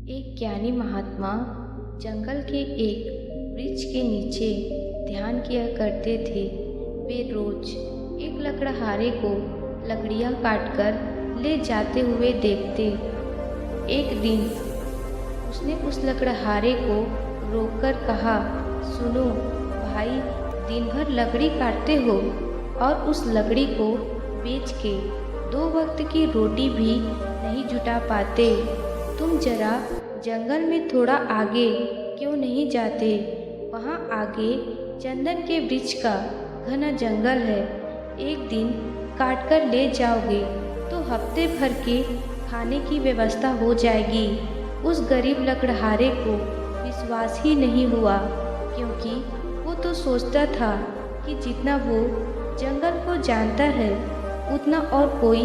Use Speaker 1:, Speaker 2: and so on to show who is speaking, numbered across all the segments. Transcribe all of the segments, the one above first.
Speaker 1: एक ज्ञानी महात्मा जंगल के एक वृक्ष के नीचे ध्यान किया करते थे। वे रोज एक लकड़हारे को लकड़ियाँ काटकर ले जाते हुए देखते। एक दिन उसने उस लकड़हारे को रोककर कहा, सुनो भाई, दिन भर लकड़ी काटते हो और उस लकड़ी को बेच के 2 वक्त की रोटी भी नहीं जुटा पाते। तुम जरा जंगल में थोड़ा आगे क्यों नहीं जाते? वहाँ आगे चंदन के वृक्ष का घना जंगल है। एक दिन काट कर ले जाओगे तो हफ्ते भर के खाने की व्यवस्था हो जाएगी। उस गरीब लकड़हारे को विश्वास ही नहीं हुआ, क्योंकि वो तो सोचता था कि जितना वो जंगल को जानता है उतना और कोई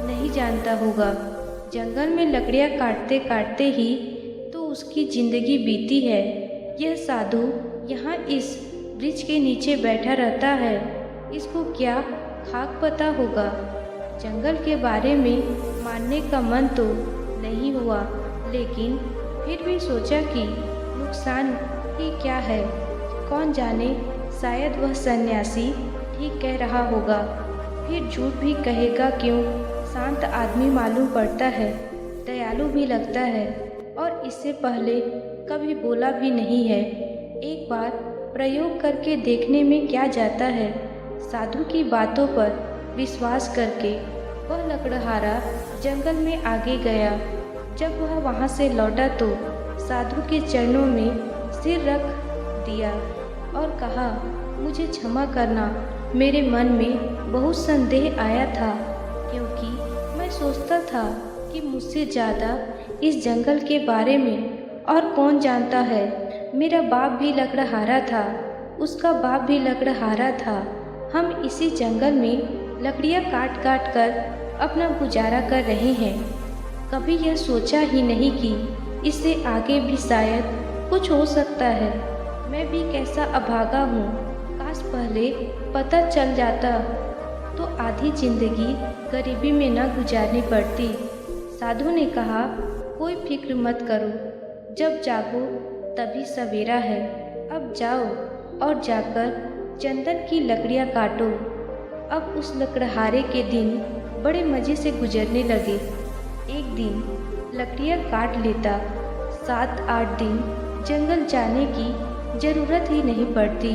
Speaker 1: नहीं जानता होगा। जंगल में लकड़ियाँ काटते काटते ही तो उसकी जिंदगी बीती है। यह साधु यहाँ इस वृक्ष के नीचे बैठा रहता है, इसको क्या खाक पता होगा। जंगल के बारे में मानने का मन तो नहीं हुआ, लेकिन फिर भी सोचा कि नुकसान ही क्या है। कौन जाने, शायद वह सन्यासी ठीक कह रहा होगा। फिर झूठ भी कहेगा क्यों? शांत आदमी मालूम पड़ता है, दयालु भी लगता है और इससे पहले कभी बोला भी नहीं है। एक बार प्रयोग करके देखने में क्या जाता है। साधु की बातों पर विश्वास करके वह लकड़हारा जंगल में आगे गया। जब वह वहाँ से लौटा तो साधु के चरणों में सिर रख दिया और कहा, मुझे क्षमा करना, मेरे मन में बहुत संदेह आया था, क्योंकि मैं सोचता था कि मुझसे ज़्यादा इस जंगल के बारे में और कौन जानता है। मेरा बाप भी लकड़हारा था, उसका बाप भी लकड़हारा था। हम इसी जंगल में लकड़ियाँ काट काट कर अपना गुजारा कर रहे हैं। कभी यह सोचा ही नहीं कि इससे आगे भी शायद कुछ हो सकता है। मैं भी कैसा अभागा हूँ, काश पहले पता चल जाता तो आधी जिंदगी गरीबी में न गुजारनी पड़ती। साधु ने कहा, कोई फिक्र मत करो, जब जागो तभी सवेरा है। अब जाओ और जाकर चंदन की लकड़ियाँ काटो। अब उस लकड़हारे के दिन बड़े मज़े से गुजरने लगे। एक दिन लकड़ियाँ काट लेता, 7-8 दिन जंगल जाने की ज़रूरत ही नहीं पड़ती।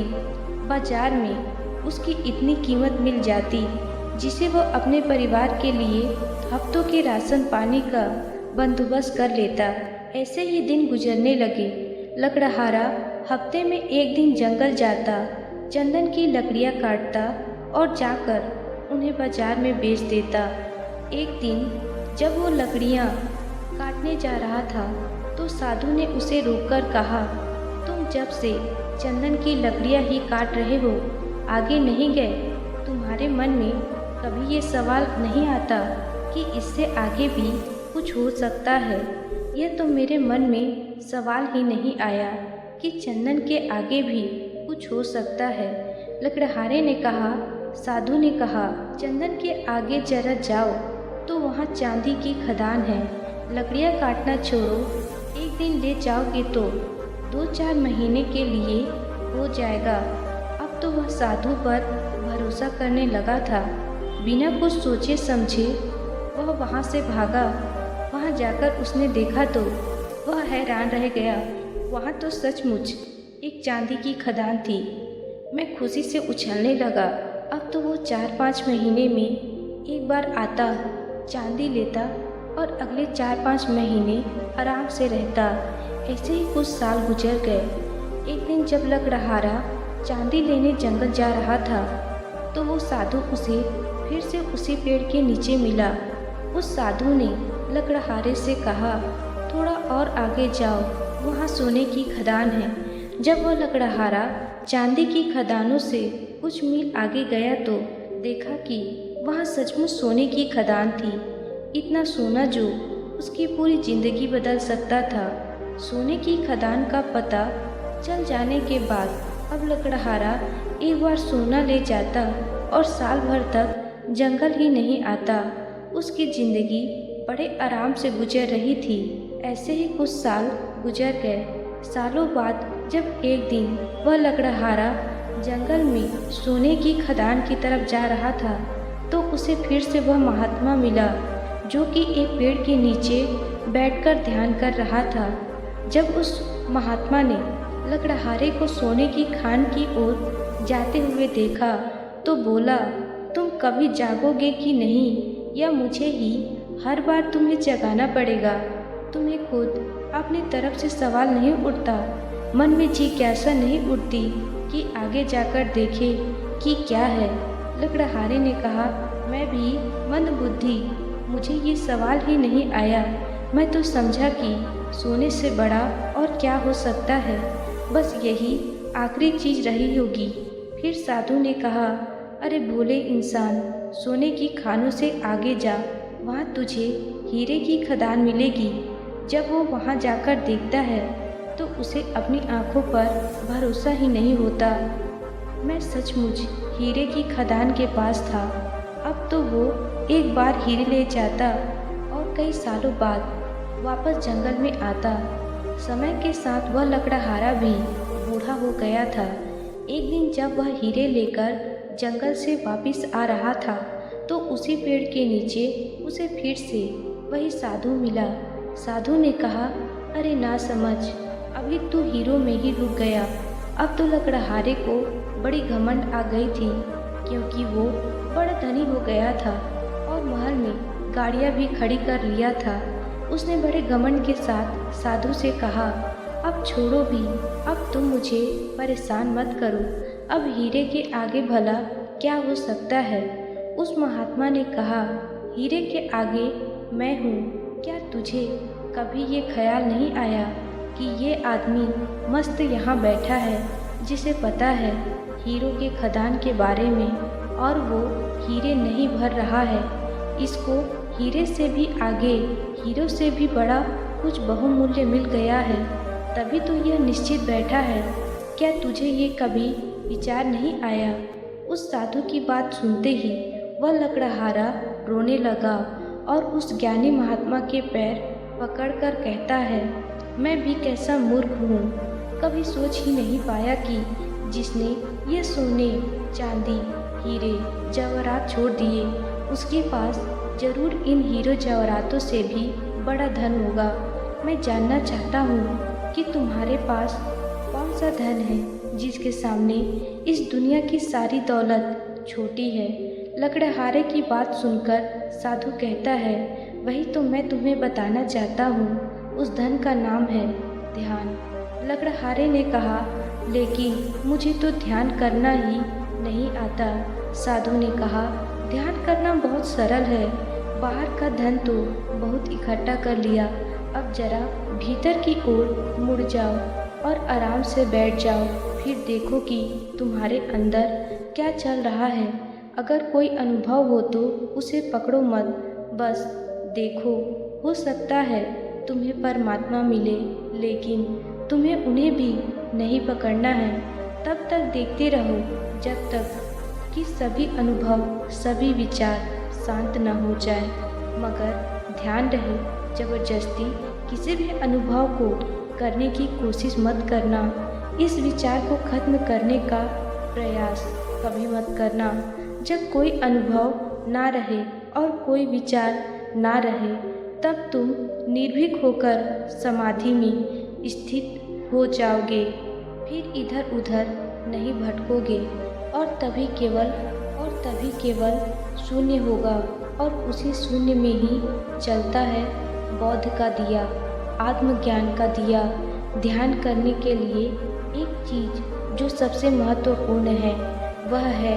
Speaker 1: बाजार में उसकी इतनी कीमत मिल जाती जिसे वह अपने परिवार के लिए हफ्तों के राशन पानी का बंदोबस्त कर लेता। ऐसे ही दिन गुजरने लगे। लकड़हारा हफ्ते में एक दिन जंगल जाता, चंदन की लकड़ियाँ काटता और जाकर उन्हें बाजार में बेच देता। एक दिन जब वो लकड़ियाँ काटने जा रहा था तो साधु ने उसे रोककर कहा, तुम जब से चंदन की लकड़ियाँ ही काट रहे हो, आगे नहीं गए? तुम्हारे मन में कभी ये सवाल नहीं आता कि इससे आगे भी कुछ हो सकता है? यह तो मेरे मन में सवाल ही नहीं आया कि चंदन के आगे भी कुछ हो सकता है। लकड़हारे ने कहा। साधु ने कहा, चंदन के आगे जरा जाओ तो वहाँ चांदी की खदान है। लकड़ियाँ काटना छोड़ो, एक दिन ले जाओगे तो 2-4 महीने के लिए हो जाएगा। अब तो वह साधु पर भरोसा करने लगा था। बिना कुछ सोचे समझे वह वहाँ से भागा। वहाँ जाकर उसने देखा तो वह हैरान रह गया। वहाँ तो सचमुच एक चांदी की खदान थी। मैं खुशी से उछलने लगा। अब तो वो 4-5 महीने में एक बार आता, चांदी लेता और अगले 4-5 महीने आराम से रहता। ऐसे ही कुछ साल गुजर गए। एक दिन जब लकड़हारा चांदी लेने जंगल जा रहा था तो वो साधु उसे फिर से उसी पेड़ के नीचे मिला। उस साधु ने लकड़हारे से कहा, थोड़ा और आगे जाओ, वहाँ सोने की खदान है। जब वह लकड़हारा चांदी की खदानों से कुछ मील आगे गया तो देखा कि वहाँ सचमुच सोने की खदान थी। इतना सोना जो उसकी पूरी जिंदगी बदल सकता था। सोने की खदान का पता चल जाने के बाद अब लकड़हारा एक बार सोना ले जाता और साल भर तक जंगल ही नहीं आता। उसकी जिंदगी बड़े आराम से गुजर रही थी। ऐसे ही कुछ साल गुजर गए। सालों बाद जब एक दिन वह लकड़हारा जंगल में सोने की खदान की तरफ जा रहा था तो उसे फिर से वह महात्मा मिला जो कि एक पेड़ के नीचे बैठकर ध्यान कर रहा था। जब उस महात्मा ने लकड़हारे को सोने की खान की ओर जाते हुए देखा तो बोला, तुम कभी जागोगे कि नहीं या मुझे ही हर बार तुम्हें जगाना पड़ेगा? तुम्हें खुद अपनी तरफ से सवाल नहीं उठता, मन में जिज्ञासा नहीं उठती कि आगे जाकर देखे कि क्या है? लकड़हारे ने कहा, मैं भी मंदबुद्धि, मुझे ये सवाल ही नहीं आया। मैं तो समझा कि सोने से बड़ा और क्या हो सकता है, बस यही आखिरी चीज रही होगी। फिर साधु ने कहा, अरे भोले इंसान, सोने की खानों से आगे जा, वहाँ तुझे हीरे की खदान मिलेगी। जब वो वहाँ जाकर देखता है तो उसे अपनी आंखों पर भरोसा ही नहीं होता। मैं सचमुच हीरे की खदान के पास था। अब तो वो एक बार हीरे ले जाता और कई सालों बाद वापस जंगल में आता। समय के साथ वह लकड़हारा भी बूढ़ा हो गया था। एक दिन जब वह हीरे लेकर जंगल से वापस आ रहा था तो उसी पेड़ के नीचे उसे फिर से वही साधु मिला। साधु ने कहा, अरे ना समझ, अभी तू हीरो में ही रुक गया। अब तो लकड़हारे को बड़ी घमंड आ गई थी क्योंकि वो बड़ा धनी हो गया था और महल में गाड़ियाँ भी खड़ी कर लिया था। उसने बड़े घमंड के साथ साधु से कहा, अब छोड़ो भी, अब तुम मुझे परेशान मत करो। अब हीरे के आगे भला क्या हो सकता है? उस महात्मा ने कहा, हीरे के आगे मैं हूँ। क्या तुझे कभी ये ख्याल नहीं आया कि ये आदमी मस्त यहाँ बैठा है जिसे पता है हीरो के खदान के बारे में और वो हीरे नहीं भर रहा है? इसको हीरे से भी आगे, हीरो से भी बड़ा कुछ बहुमूल्य मिल गया है, तभी तो यह निश्चित बैठा है। क्या तुझे ये कभी विचार नहीं आया? उस साधु की बात सुनते ही वह लकड़हारा रोने लगा और उस ज्ञानी महात्मा के पैर पकड़कर कहता है, मैं भी कैसा मूर्ख हूँ, कभी सोच ही नहीं पाया कि जिसने ये सोने, चांदी, हीरे, जवाहरात छोड़ दिए उसके पास जरूर इन हीरो जवाहरातों से भी बड़ा धन होगा। मैं जानना चाहता हूँ कि तुम्हारे पास कौन सा धन है जिसके सामने इस दुनिया की सारी दौलत छोटी है। लकड़हारे की बात सुनकर साधु कहता है, वही तो मैं तुम्हें बताना चाहता हूँ, उस धन का नाम है ध्यान। लकड़हारे ने कहा, लेकिन मुझे तो ध्यान करना ही नहीं आता। साधु ने कहा, ध्यान करना बहुत सरल है, बाहर का धन तो बहुत इकट्ठा कर लिया, अब जरा भीतर की ओर मुड़ जाओ और आराम से बैठ जाओ, फिर देखो कि तुम्हारे अंदर क्या चल रहा है। अगर कोई अनुभव हो तो उसे पकड़ो मत, बस देखो, हो सकता है तुम्हें परमात्मा मिले, लेकिन तुम्हें उन्हें भी नहीं पकड़ना है। तब तक देखते रहो जब तक कि सभी अनुभव, सभी विचार शांत न हो जाए। मगर ध्यान रहे, जबरदस्ती किसी भी अनुभव को करने की कोशिश मत करना। इस विचार को खत्म करने का प्रयास कभी मत करना। जब कोई अनुभव ना रहे और कोई विचार ना रहे, तब तुम निर्भीक होकर समाधि में स्थित हो जाओगे, फिर इधर उधर नहीं भटकोगे और तभी केवल शून्य होगा और उसी शून्य में ही चलता है बौद्ध का दिया, आत्मज्ञान का दिया। ध्यान करने के लिए एक चीज जो सबसे महत्वपूर्ण है वह है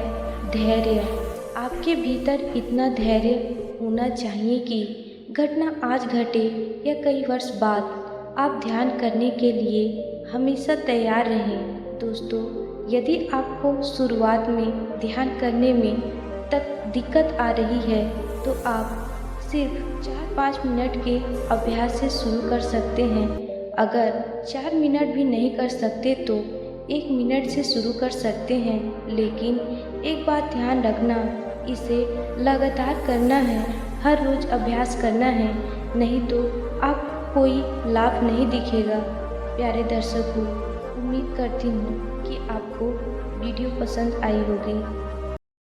Speaker 1: धैर्य। आपके भीतर इतना धैर्य होना चाहिए कि घटना आज घटे या कई वर्ष बाद, आप ध्यान करने के लिए हमेशा तैयार रहें। दोस्तों, यदि आपको शुरुआत में ध्यान करने में तक दिक्कत आ रही है तो आप सिर्फ 4-5 मिनट के अभ्यास से शुरू कर सकते हैं। अगर 4 मिनट भी नहीं कर सकते तो 1 मिनट से शुरू कर सकते हैं, लेकिन एक बात ध्यान रखना, इसे लगातार करना है, हर रोज़ अभ्यास करना है, नहीं तो आप कोई लाभ नहीं दिखेगा। प्यारे दर्शकों, उम्मीद करती हूँ कि आपको वीडियो पसंद आई होगी।